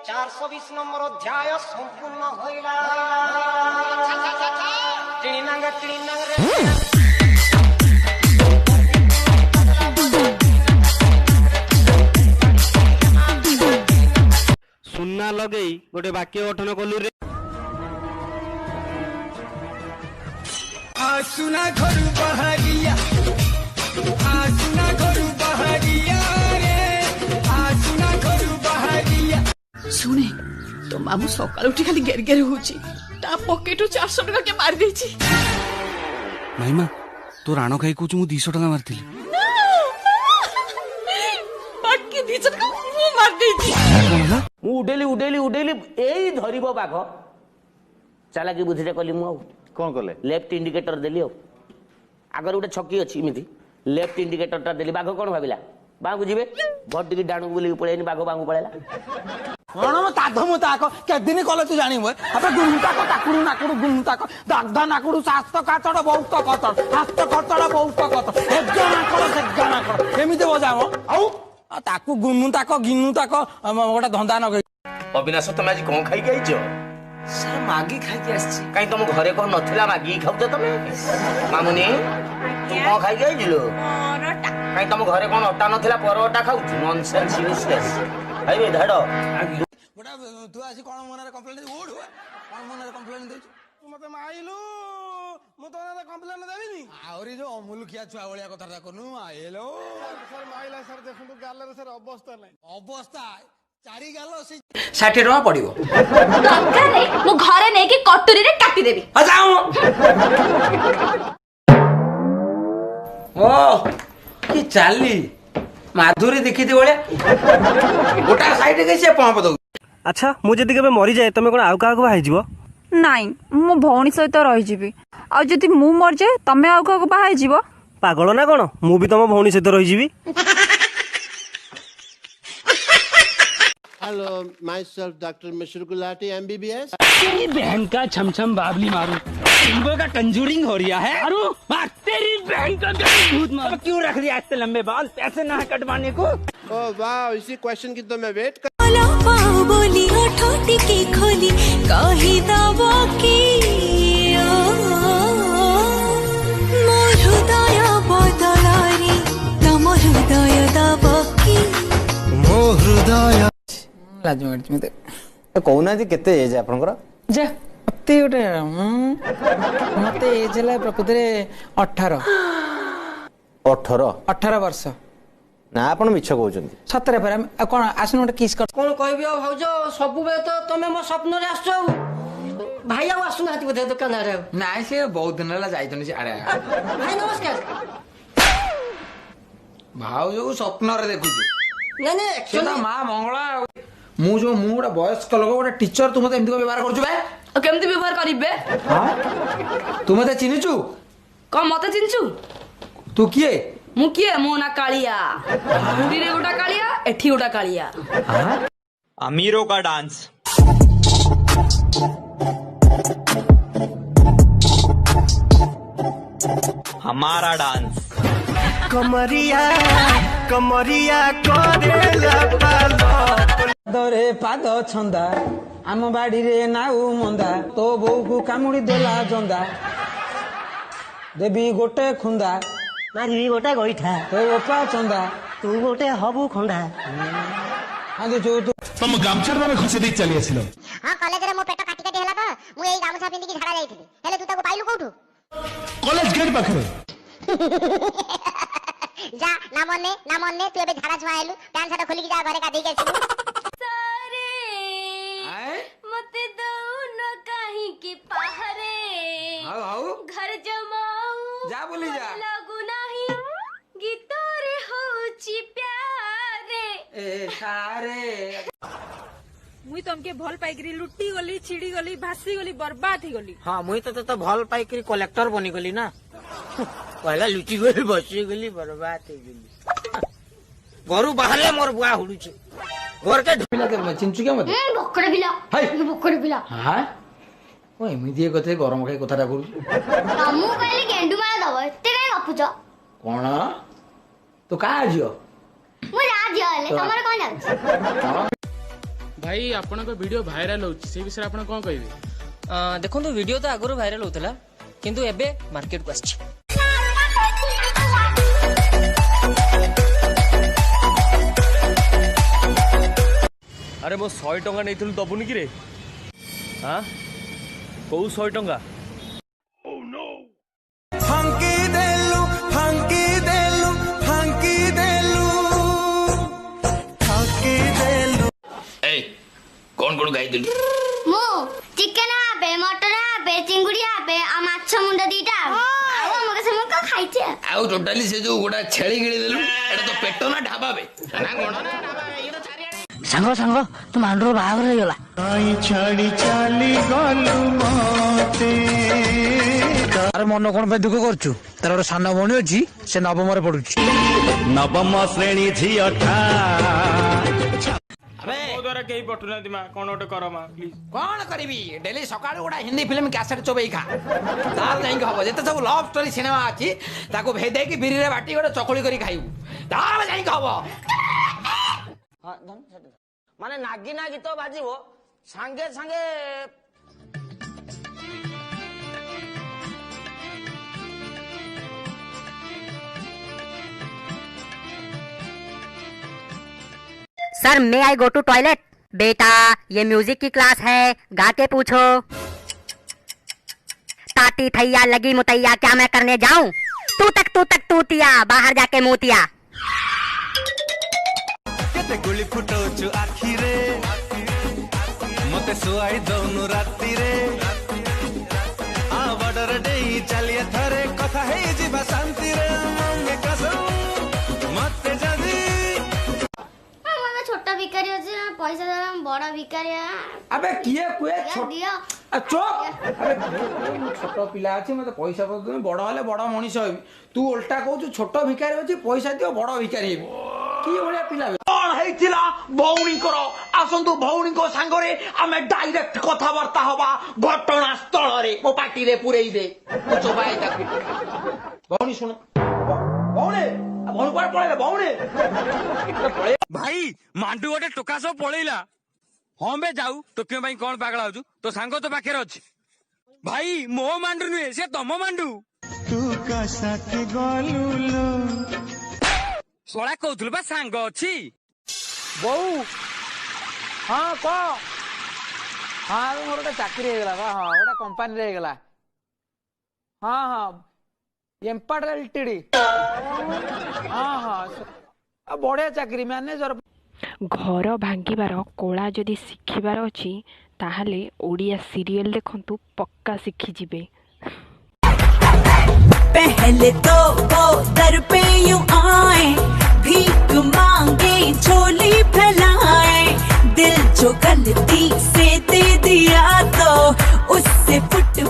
420 নম্বর অধ্যায় সম্পূর্ণ হইলা। ସୁନା ଲଗେଇ ଗୋଟେ ବାକ୍ୟ ଗଠନ କଲୁ ରେ। आसुना घरू बहारिया आसुना घरू बहारिया रे आसुना घरू बहारिया सुने तो मामू सकाल उठी खाली गेर गेर होची ता पॉकेट 400 टका के मार देची। ମାଇମା ତୋ ରାଣ ଖାଇ କହୁଛୁ ମୁଁ 200 ଟଙ୍କା ମାରିଥିଲି। बाकी 200 टका मु मार देची। ମୁଁ ଉଡେଇଲି ଏଇ ଧରିବ ବାଘ ଚାଲାକି ବୁଦ୍ଧିରେ କଲି ମୁଁ। ଆଉ କଣ କଲେ? ଲେଫ୍ଟ ଇଣ୍ଡିକେଟର ଦେଲି। ଆଉ ଆଗରେ ଗୋଟେ ଛକି ଅଛି ଏମିତି ଲେଫ୍ଟ ଇଣ୍ଡିକେଟରଟା ଦେଲି। ବାଘ କଣ ଭାବିଲା ବାଙ୍କୁ ଯିବେ ଭଟିକି ଡାଣକୁ ବୁଲିକି ପଳେଇନି। ବାଘ ବାଙ୍କୁ ପଳେଇଲା। କଣ ତାଧ ମୁଁ ତାକ କେଦିନ କଲେ ତୁ ଜାଣିବ ଆବେ ଗୁଣୁ ତାକ ତାକୁଡୁ ନାକୁଡୁ ଗୁଣୁ ତାକ ଦାଗଧା ନାକୁଡୁ ଶାସ୍ତ କାଚଡ ବହୁତ କଚଡ ହାସ୍ତ କଚଡ ବହୁତ କଚଡ ଏଗଣା କଳ ସେଗଣା କଳ ଏମିତି ବଜାମ। ଆଉ ତାକୁ ଗୁନୁ ତାକ ଗିନୁ ତାକ ଗୋଟେ ଧନ୍ଦା ନଗେଇ। ଅବିନାଶ ତମେ ଆଜି କଣ ଖାଇକି ଆଇଛ? ସାର୍ ମାଗି ଖାଇକି ଆସିଛି। କାଇଁ ତମ ଘରେ କଣ ନଥିଲା ମାଗିକି ଖାଉଛ ତମେ? ମାମୁନି ତୁ କଣ ଖାଇକି ଆଇଥିଲୁ? କାଇଁ ତମ ଘରେ କଣ ଅଟା ନଥିଲା ପରଅଟା ଖାଉଛୁ? Nonsense useless. ଖାଇବେ ଧାଡ ଗୋଟା ତୁ ଆସି କଣ ମନରେ କମ୍ପ୍ଲେନ ଓଢୁ କଣ ମନରେ କମ୍ପ୍ଲେନ ଦେଉଛୁ? ତୁ ମତେ ମାଇଲୁ ମୁଁ ତ କମ୍ପ୍ଲେନ ଦେବିନି। ଆହୁରି ଯୋଉ ଅମୁଲ ଖିଆ ଛୁଆ ଭଳିଆ କଥାଟା କରୁନୁ ମାଇଲୁ। ସାର୍ ମାଇଲା ସାର୍ ଦେଖନ୍ତୁ ଗାଲରେ ସାର୍ ଅବସ୍ଥା ନାହିଁ। ଅବସ୍ଥା ଚାରି ଗାଲ ସେ 60 ଟଙ୍କା पड़िबो ଦରକାର ମୁଁ ଘରେ ନେଇକି କଟୁରୀରେ କାଟି ଦେବି। ଓ କି ଚାଲି ମାଧୁରୀ ଦେଖିଥି ଭଳିଆ ଗୋଟା ସାଇଡ କେ ସେ ପମ୍ପ ଦଉ। ଆଚ୍ଛା ମୁଁ ଯଦି କେବେ ମରିଯାଏ ତମେ କଣ ଆଉ କାହାକୁ ବାହା ହେଇଯିବ? ନାଇଁ ମୁଁ ଭଉଣୀ ସହିତ ରହିଯିବି। ଆଉ ଯଦି ମୁଁ ମରିଯାଏ ତମେ ଆଉ କାହାକୁ ବାହା ହେଇଯିବ? ପାଗଳ ନା କଣ? ମୁଁ ବି ତମ ଭଉଣୀ ସହିତ ରହିଯିବି। Hello, myself Dr. Mishra Gulati, MBBS. तेरी बहन का छमछम बाबली मारू सिल्वर का कंजूरिंग हो रहा है। मारू मार तेरी बहन का भूत मार। क्यों रख दिया इतने लंबे बाल? पैसे ना कटवाने को। Oh wow, इसी क्वेश्चन की तो मैं वेट कर। बोली होठी की खोली कही दबो की मोर हृदय बदलारी तम हृदय दबो की ମୋ ହୃଦୟ ଲାଜ ମାଡୁଛି ମତେ। କହୁନାହାନ୍ତି କେତେ ଏଜ୍ ଆପଣଙ୍କର? ଯା ମତେ ଗୋଟେ ମତେ ଏଜ୍ ହେଲା ପ୍ରକୃତରେ 18 ବର୍ଷ। ନା ଆପଣ ମିଛ କହୁଛନ୍ତି। ସତରେ ପରା। ଆଉ କଣ ଆସୁନ ଗୋଟେ କିସ୍ କର। କଣ କହିବି ଆଉ ଭାଉଜ ସବୁବେଳେ ତ ତମେ ମୋ ସ୍ୱପ୍ନରେ ଆସୁଛ। ଆଉ ଭାଇ ଆଉ ଆସୁନାହାନ୍ତି ବୋଧେ ଦୋକାନ ଆଡେ? ଆଉ ନାଇଁ ସେ ବହୁତ ଦିନ ହେଲା ଯାଇଛନ୍ତି ସିଆଡେ। ଭାଇ ନମସ୍କାର। ଭାଉଜକୁ ସ୍ୱପ୍ନରେ ଦେଖୁଛୁ? ନାଇଁ ନାଇଁ ସେ ତା ମା ମଙ୍ଗଳା। ମୁଁ ଗୋଟେ ବୟସ୍କ ଲୋକ ଗୋଟେ ଟିଚର ତୁ ମତେ ଏମିତି ବ୍ୟବହାର କରୁଛୁ ବେ? ଆଉ କେମିତି ବ୍ୟବହାର କରିବେ? ତୁ ମତେ ଚିହ୍ନିଛୁ? କଣ ମତେ ଚିହ୍ନିଛୁ? ତୁ କିଏ? ମୁଁ କିଏ? ମୋ ନା କାଳିଆ। ପୁରୀରେ ଗୋଟା କାଳିଆ ଏଠି ଗୋଟା କାଳିଆ। अमीरों का डांस हमारा डांस କମରିଆ କମରିଆ କରେଲା ପାଦରେ ପାଦ ଛନ୍ଦା ଆମ ବାଡିରେ ନାଉ ମନ୍ଦା ତୋ ବୋଉକୁ କାମୁଡି ଦେଲା ଜନ୍ଦା ଦେବି ଗୋଟେ ଖୁନ୍ଦା ମାରିବି ଗୋଟେ ଗୋଇଠା ତୋ ବାପା ଚନ୍ଦା ତୁ ଗୋଟେ ହବୁ ଖଣ୍ଡା। तुम गामछा में खसी देख चली आसिलो। हां कॉलेज मो पेट काटी काटी हला तो मु एई गामछा पिंदी की झाड़ा जाईथिली हेले तू ताको पाइलु कोठु? कॉलेज गेट पाखरे जा ना मन्ने तू एबे झाड़ा छुआइलु पैंट शर्ट खोली की जा घरे का देई के आसिलु। सारे मते दउन काहे की पहरे घर जमाऊ जा बोली जा लागू नाही गीत रे होची प्यारे ए सारे मुई तमके भल पाइकरी लुटी गली छिड़ी गली भासी गली बर्बाद ही गली। हाँ मुई तो भल पाइकरी कलेक्टर बनी गली ना। पहला लुटी गली बसी गली बर्बाद हो गली। घरू बाहर मोर बुआ हुडुचे घर के पिला के चिंचु क्या मत बकरे बिला हाय बकरे बिला। हां ओ एमिति कथे गरम खाई कथाटा करू तमु कहली गेंडू मारा दब एते काई गपुच कोन तो का जियो मु राज आले तमर कोन जाउछ भाई आपण वीडियो भाइराल होची से विषय आपण कोन कहबे? देखो वीडियो तो आगुरी भाइराल होता किंतु एबे मार्केट को आछि। अरे मो 100 टंका नहीं दबुनि कि रे? हाँ कौ 100 टंका? कौन कौन गाई दिलु? मो चिकन आबे मटन आबे चिंगुड़ी आबे आ माछ मुंडा दीटा आउ हमके से मको खाइ छे आउ टोटली से जो गोडा छेली गिली दिलु एटा तो पेटो ना ढाबा बे ना कोण ना ढाबा ये तो चारियाडे सांगो सांगो तू मांडरो बाहागर हो गला आई छाड़ी चाली गलु मते। अरे मन कोन पे दुख करछु? तार गोटे सान भणी अछि से नवम रे पढुछि। नवम श्रेणी झियठा द्वारा कहीं पठुना माँ कौन गोटे कर माँ प्लीज। कौन करी डेली सकाळ गोटा हिंदी फिल्म कैसेट चोबई खा तार जाई हम जते सब लव स्टोरी सिनेमा अछि ताको भे दे कि बिरी रे बाटी गोटे चकुली करी खाइबू तार जाई हम। माने नागिना गीत बाजिबो संगे संगे sir may I go to toilet? बेटा ये म्यूजिक की क्लास है, गा के पूछो। ताती थैया लगी मुतैया क्या मैं करने जाऊं? तू तक तूतिया बाहर जाके मूतिया। केते गुली फुटौछु आखी रे मते सुआई दौनु राती रे आ बडर डेई चलिए थरे कथा हे जीवा शांति रे मंगे कसम मते जदी हम छोटा भिखारी अछि पैसा देला बड़ा भिखारी। अबे किए कुए दियो चुप। अबे छोट पिला अछि मते पैसा पद बड़ हले बड़ मनीष होबी तू उल्टा कहू छोट भिखारी अछि पैसा दियो बड़ भिखारी हेबी की भलिया पिला कोन हेतिला भौणी करो आसंतु भौणी को संगरे आमे डायरेक्ट कथा वार्ता हवा घटना स्थल रे मो पार्टी रे पुरेई दे चोबाई ताकू भौणी सुन भौणी भौणी पर पळेला भौणी भाई मांडू गोटे टोका सब पळेला हम बे जाऊ टोकियो भाई कौन पागला हो तो सांग तो पाखे अच्छी भाई मो मांडू नुहे से तम मांडू तू का साथ गलुलो सोळा कहउथुल बा सांग अछि बहु हाँ को हाँ मोर गोटे चाकरी हो गला हाँ गोटे कंपनी रे गला हाँ हाँ एम्पाड एलटीडी हाँ हाँ बढ़िया चाकरी मैनेजर। घर भांगिबार कला जदि शिखिबार अछि ताहाले ओडिया सीरियल देखंतु पक्का शिखि जिबे। पहले तो वो दर पे यूं आए भीख मांगे झोली फैलाए दिल जो गलती से दे दिया तो उससे फुट